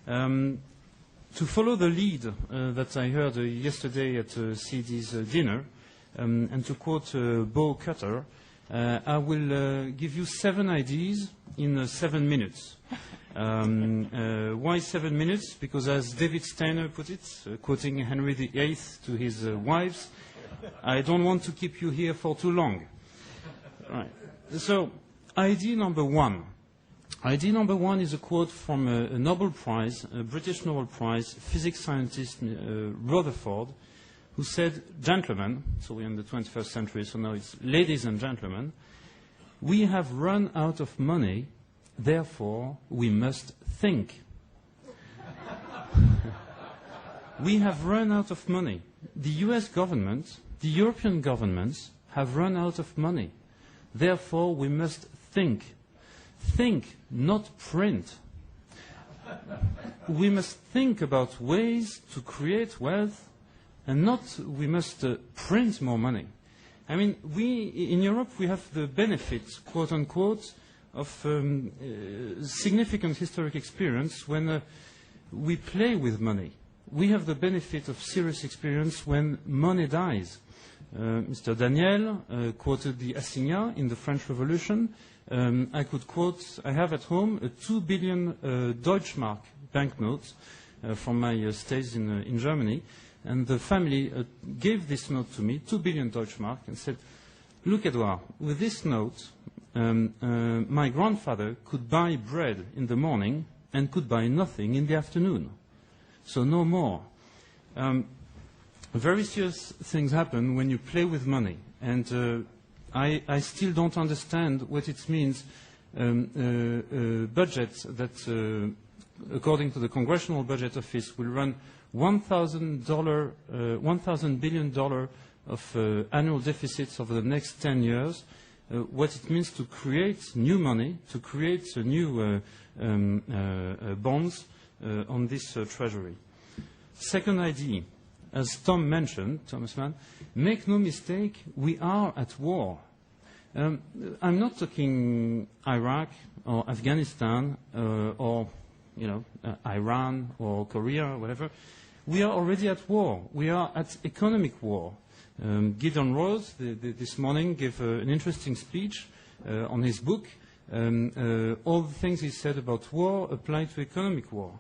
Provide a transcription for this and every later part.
To follow the lead that I heard yesterday at CD's dinner, and to quote Bo Cutter, I will give you 7 ideas in 7 minutes. Why 7 minutes? Because as David Steiner put it, quoting Henry VIII to his wives, I don't want to keep you here for too long. Right. So, idea number 1. Idea number 1 is a quote from a Nobel Prize, a British Nobel Prize physics scientist, Rutherford, who said, "Gentlemen," so we're in the 21st century, so now it's ladies and gentlemen, "we have run out of money, therefore we must think." We have run out of money. The US government, the European governments have run out of money. Therefore we must think. Think, not print. We must think about ways to create wealth, and not we must print more money. I mean, in Europe, we have the benefit, quote unquote, of significant historic experience when we play with money. We have the benefit of serious experience when money dies. Mr. Daniel quoted the assignat in the French Revolution. I could quote, I have at home a 2 billion Deutschmark banknote from my stays in Germany. And the family gave this note to me, 2 billion Deutschmark, and said, "Look, Edouard, with this note, my grandfather could buy bread in the morning and could buy nothing in the afternoon. So no more." Very serious things happen when you play with money. And I still don't understand what it means, budgets that, according to the Congressional Budget Office, will run $1,000 billion of annual deficits over the next 10 years, what it means to create new money, to create new bonds on this treasury. Second idea, as Tom mentioned, Thomas Mann, make no mistake, we are at war. I'm not talking Iraq or Afghanistan or Iran or Korea or whatever. We are already at war. We are at economic war. Gideon Rose this morning gave an interesting speech on his book. All the things he said about war apply to economic war.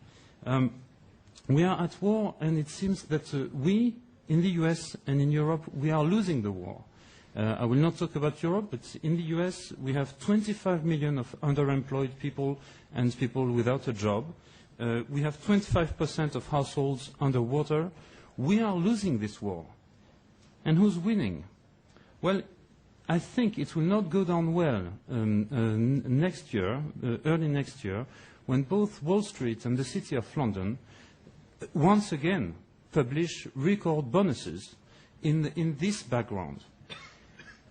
We are at war, and it seems that we, in the US and in Europe, we are losing the war. I will not talk about Europe, but in the US, we have 25 million of underemployed people and people without a job. We have 25% of households underwater. We are losing this war. And who's winning? Well, I think it will not go down well next year, early next year, when both Wall Street and the City of London once again publish record bonuses in this background.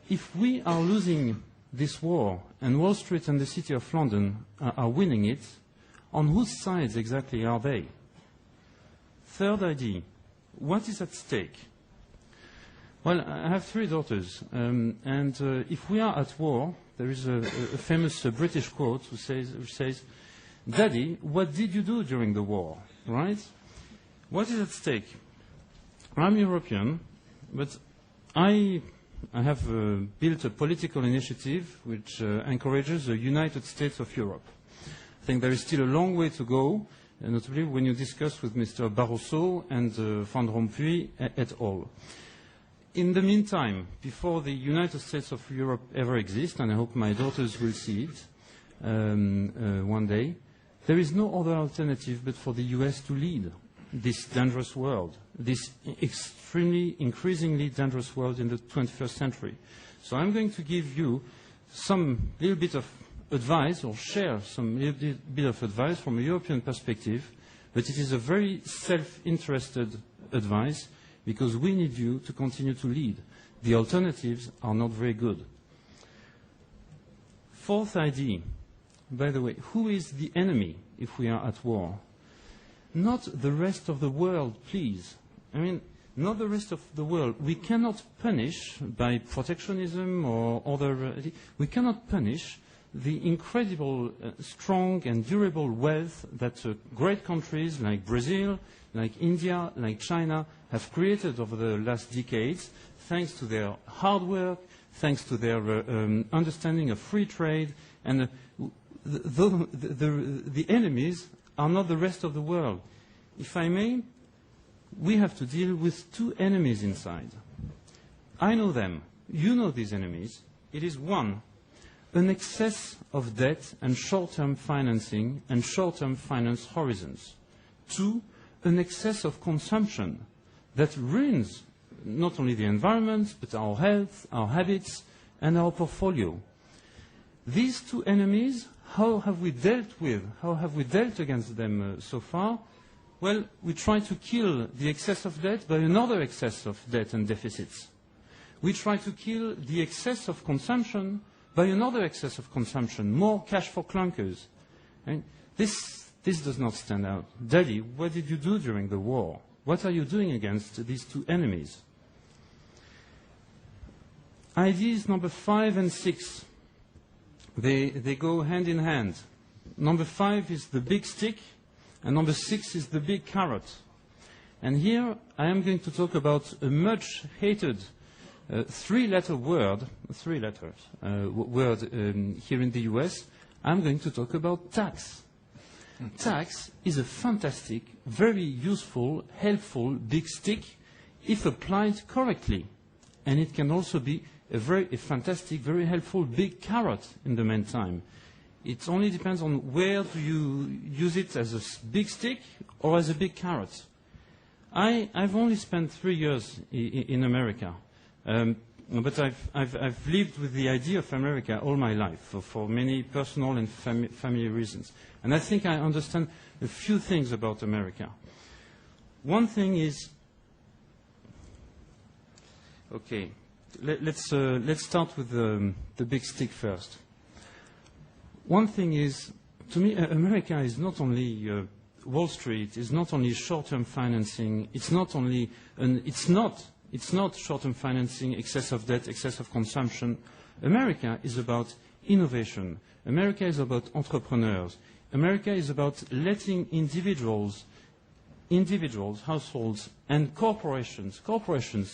If we are losing this war and Wall Street and the City of London are winning it, on whose sides exactly are they? Third idea, what is at stake? Well, I have 3 daughters, and if we are at war, there is a famous British quote which says, "Daddy, what did you do during the war?" Right? What is at stake? I'm European, but I have built a political initiative which encourages the United States of Europe. I think there is still a long way to go, notably when you discuss with Mr. Barroso and Van Rompuy et al. In the meantime, before the United States of Europe ever exists, and I hope my daughters will see it one day, there is no other alternative but for the US to lead this dangerous world, this extremely, increasingly dangerous world in the 21st century. So I'm going to give you some little bit of advice, or share some little bit of advice from a European perspective, but it is a very self-interested advice, because we need you to continue to lead. The alternatives are not very good. Fourth idea, by the way, who is the enemy if we are at war? Not the rest of the world, please. I mean, not the rest of the world. We cannot punish by protectionism or other, we cannot punish the incredible, strong and durable wealth that great countries like Brazil, like India, like China have created over the last decades, thanks to their hard work, thanks to their understanding of free trade. And the enemies are not the rest of the world. If I may, we have to deal with two enemies inside. I know them. You know these enemies. It is one, an excess of debt and short-term financing and short-term finance horizons. Two, an excess of consumption that ruins not only the environment, but our health, our habits, and our portfolio. These two enemies, how have we dealt against them so far? Well, we try to kill the excess of debt by another excess of debt and deficits. We try to kill the excess of consumption by another excess of consumption, more cash for clunkers. And this does not stand out. Daddy, what did you do during the war? What are you doing against these two enemies? Ideas number 5 and 6, they go hand in hand. Number 5 is the big stick, and number 6 is the big carrot. And here I am going to talk about a much hated three-letter word here in the US. I'm going to talk about tax. Tax is a fantastic, very useful, helpful big stick if applied correctly. And it can also be a fantastic, very helpful big carrot in the meantime. It only depends on where do you use it, as a big stick or as a big carrot. I've only spent 3 years in America. But I've lived with the idea of America all my life for many personal and family reasons. And I think I understand a few things about America. One thing is, okay, let's start with the big stick first. One thing is, to me, America is not only Wall Street, is not only short-term financing, it's not short-term financing, excess of debt, excess of consumption. America is about innovation. America is about entrepreneurs. America is about letting individuals, households, and corporations,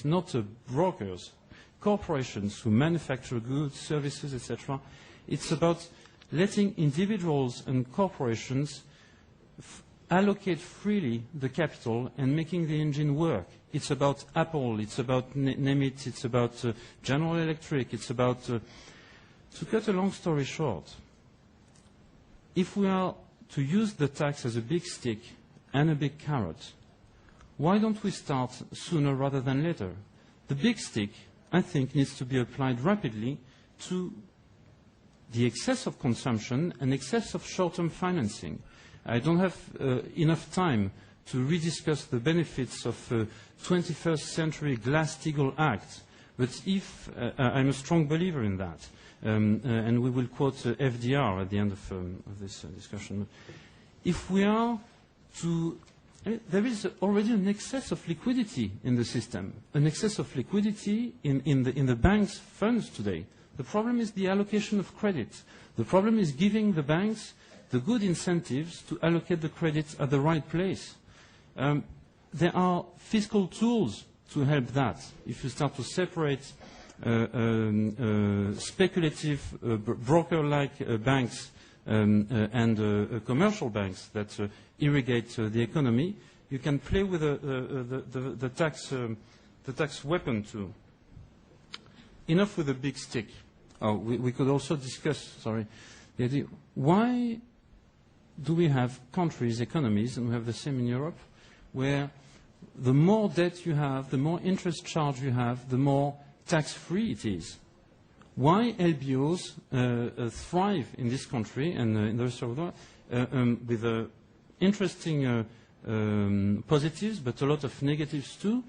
not brokers, corporations who manufacture goods, services, etc. It's about letting individuals and corporations allocate freely the capital and making the engine work. It's about Apple, it's about name it, it's about General Electric, it's about, to cut a long story short, if we are to use the tax as a big stick and a big carrot, why don't we start sooner rather than later? The big stick, I think, needs to be applied rapidly to the excess of consumption and excess of short-term financing. I don't have enough time to rediscuss the benefits of 21st century Glass-Steagall Act, but if I'm a strong believer in that, and we will quote FDR at the end of this discussion. If we are to, there is already an excess of liquidity in the system, an excess of liquidity in the bank's funds today. The problem is the allocation of credit. The problem is giving the banks the good incentives to allocate the credits at the right place. There are fiscal tools to help that. If you start to separate speculative broker-like banks and commercial banks that irrigate the economy, you can play with the tax weapon too. Enough with the big stick. Oh, we could also discuss, the idea, why do we have countries, economies, and we have the same in Europe, where the more debt you have, the more interest charge you have, the more tax-free it is? Why LBOs thrive in this country and in the rest of the world with interesting positives, but a lot of negatives too,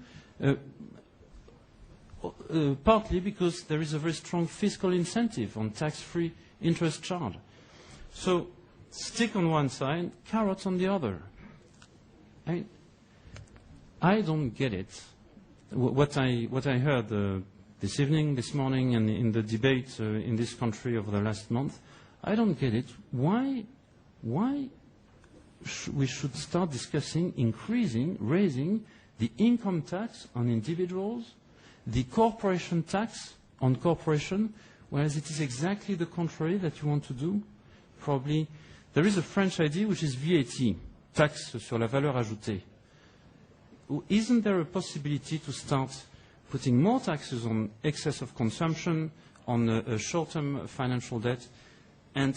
partly because there is a very strong fiscal incentive on tax-free interest charge. So stick on one side, carrots on the other. I don't get it. What I heard this evening, this morning, and in the debate in this country over the last month, I don't get it. Why we should start discussing raising the income tax on individuals, the corporation tax on corporation, whereas it is exactly the contrary that you want to do? Probably. There is a French idea which is VAT, taxe sur la valeur ajoutée. Isn't there a possibility to start putting more taxes on excess of consumption, on short-term financial debt, and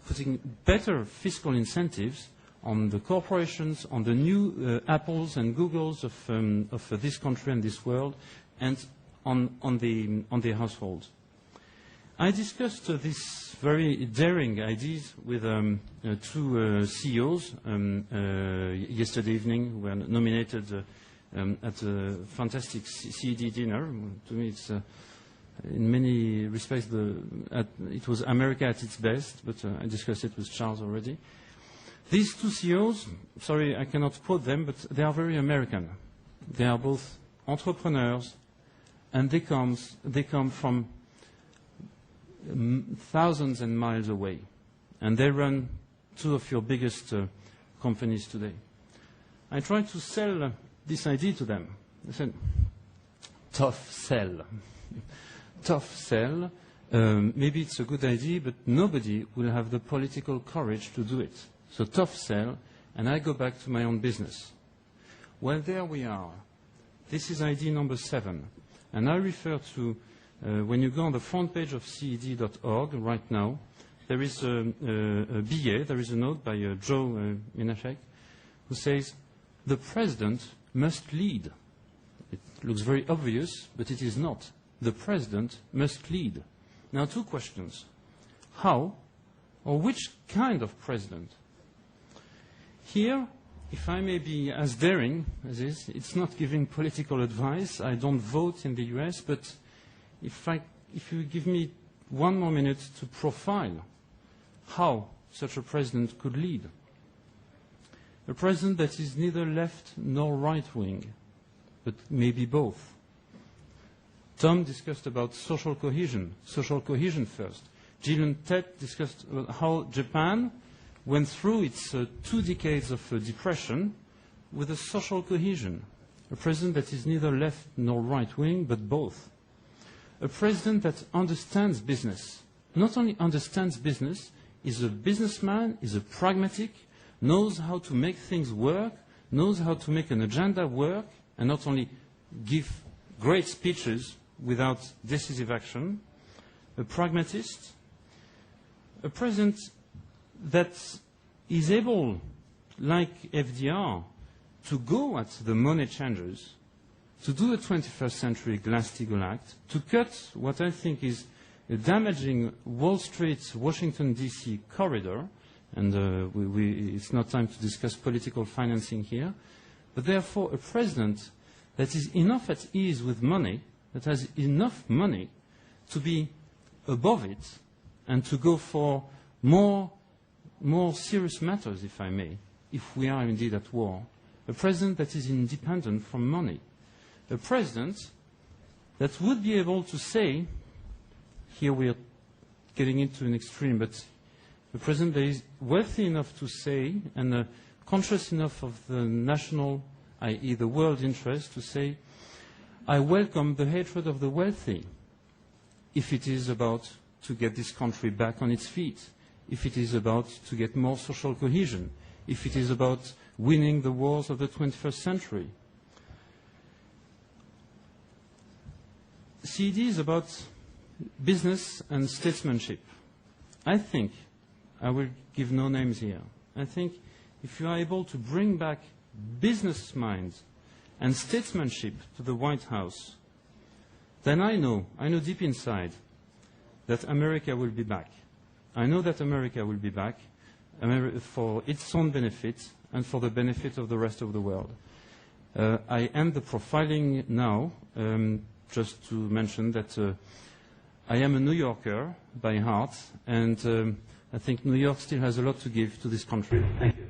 putting better fiscal incentives on the corporations, on the new Apples and Googles of this country and this world, and on the households? I discussed these very daring ideas with two CEOs yesterday evening who were nominated at a fantastic CED dinner. To me, it's in many respects it was America at its best, but I discussed it with Charles already. These two CEOs, sorry, I cannot quote them, but they are very American. They are both entrepreneurs, and they come from thousands and miles away, and they run two of your biggest companies today. I tried to sell this idea to them. I said, tough sell. Tough sell. Maybe it's a good idea, but nobody will have the political courage to do it. So tough sell, and I go back to my own business. Well, there we are. This is idea number 7. And I refer to, when you go on the front page of CED.org right now, there is a billet, there is a note by Joe Minashek, who says, the president must lead. It looks very obvious, but it is not. The president must lead. Now, two questions. How, or which kind of president? Here, if I may be as daring as this, it's not giving political advice. I don't vote in the US, but if you give me 1 more minute to profile how such a president could lead. A president that is neither left nor right-wing, but maybe both. Tom discussed about social cohesion first. Jill and Ted discussed how Japan went through its 2 decades of depression with a social cohesion. A president that is neither left nor right-wing, but both. A president that understands business. Not only understands business, is a businessman, is a pragmatic, knows how to make things work, knows how to make an agenda work, and not only give great speeches without decisive action. A pragmatist. A president that is able, like FDR, to go at the money changers, to do a 21st century Glass-Steagall Act, to cut what I think is a damaging Wall Street, Washington, D.C. corridor, and it's not time to discuss political financing here, but therefore a president that is enough at ease with money, that has enough money to be above it and to go for more serious matters, if I may, if we are indeed at war. A president that is independent from money. A president that would be able to say, here we are getting into an extreme, but a president that is wealthy enough to say and conscious enough of the national, i.e. the world interest, to say, I welcome the hatred of the wealthy if it is about to get this country back on its feet, if it is about to get more social cohesion, if it is about winning the wars of the 21st century. CED is about business and statesmanship. I think, I will give no names here, I think if you are able to bring back business minds and statesmanship to the White House, then I know deep inside that America will be back. I know that America will be back for its own benefit and for the benefit of the rest of the world. I end the profiling now, just to mention that I am a New Yorker by heart, and I think New York still has a lot to give to this country. Thank you.